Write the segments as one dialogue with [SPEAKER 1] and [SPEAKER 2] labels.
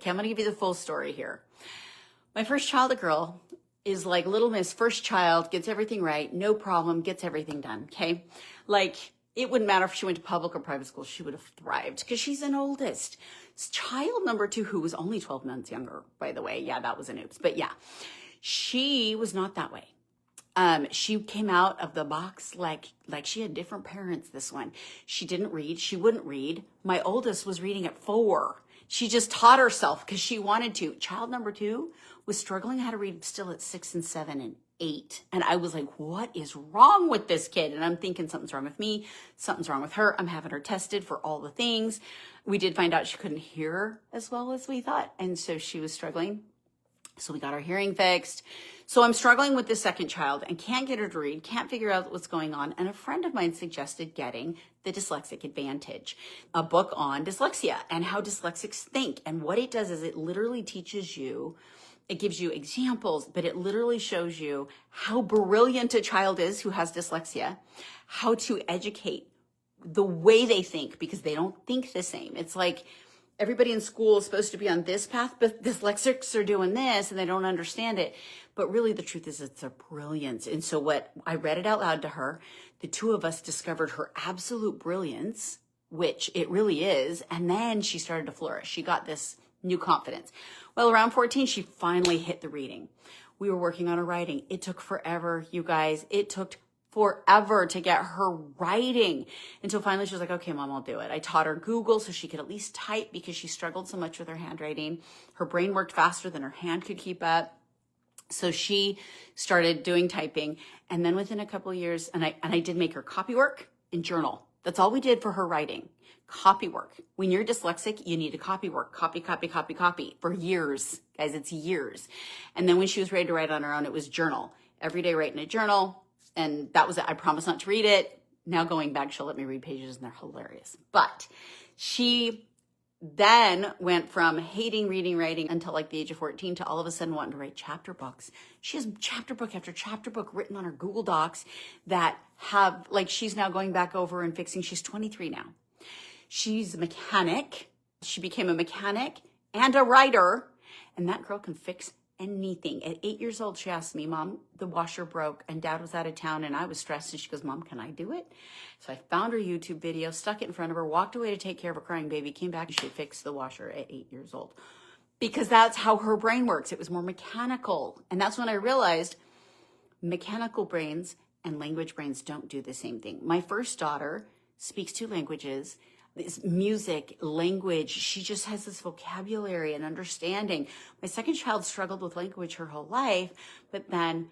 [SPEAKER 1] Okay, I'm going to give you the full story here. My first child, a girl, is like Little Miss, first child, gets everything right, no problem, gets everything done, okay? Like, it wouldn't matter if she went to public or private school, she would have thrived because she's an oldest. Child number 2, who was only 12 months younger, by the way. Yeah, that was an oops. But yeah, she was not that way. She came out of the box like she had different parents, this one. She didn't read. She wouldn't read. My oldest was reading at 4. She just taught herself because she wanted to. Child number 2 was struggling how to read still at 6 and 7 and 8. And I was like, what is wrong with this kid? And I'm thinking something's wrong with me. Something's wrong with her. I'm having her tested for all the things. We did find out she couldn't hear as well as we thought. And so she was struggling. So we got her hearing fixed. So I'm struggling with the second child and can't get her to read, can't figure out what's going on. And a friend of mine suggested getting the Dyslexic Advantage, a book on dyslexia and how dyslexics think. And what it does is it literally teaches you, it gives you examples, but it literally shows you how brilliant a child is who has dyslexia, how to educate the way they think, because they don't think the same. It's like, everybody in school is supposed to be on this path, but dyslexics are doing this and they don't understand it. But really the truth is it's a brilliance. And so what I read it out loud to her, the two of us discovered her absolute brilliance, which it really is. And then she started to flourish. She got this new confidence. Well, around 14, she finally hit the reading. We were working on her writing. It took forever, you guys. It took forever to get her writing until finally she was like, okay, Mom, I'll do it. I taught her Google so she could at least type because she struggled so much with her handwriting. Her brain worked faster than her hand could keep up. So she started doing typing. And then within a couple of years, and I did make her copywork and journal. That's all we did for her writing. Copywork. When you're dyslexic, you need to copywork. Copy for years. Guys, it's years. And then when she was ready to write on her own, it was journal. Every day write in a journal. And that was it. I promised not to read it. Now going back, she'll let me read pages and they're hilarious. But she then went from hating reading, writing until like the age of 14 to all of a sudden wanting to write chapter books. She has chapter book after chapter book written on her Google Docs that have, like, she's now going back over and fixing. She's 23 now. She's a mechanic. She became a mechanic and a writer. And that girl can fix anything. At 8 years old, she asked me, Mom, the washer broke and Dad was out of town and I was stressed. And she goes, Mom, can I do it? So I found her YouTube video, stuck it in front of her, walked away to take care of a crying baby, came back and she had fixed the washer at 8 years old. Because that's how her brain works. It was more mechanical. And that's when I realized mechanical brains and language brains don't do the same thing. My first daughter speaks 2 languages. This music, language, she just has this vocabulary and understanding. My second child struggled with language her whole life, but then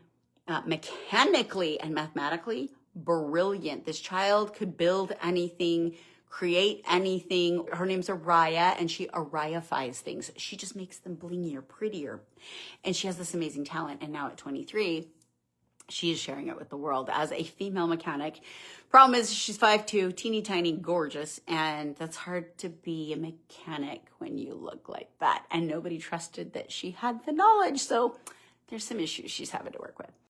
[SPEAKER 1] mechanically and mathematically, brilliant. This child could build anything, create anything. Her name's Ariah, and she Ariah-fies things. She just makes them blingier, prettier. And she has this amazing talent. And now at 23, she is sharing it with the world as a female mechanic. Problem is she's 5'2", teeny tiny, gorgeous. And that's hard to be a mechanic when you look like that. And nobody trusted that she had the knowledge. So there's some issues she's having to work with.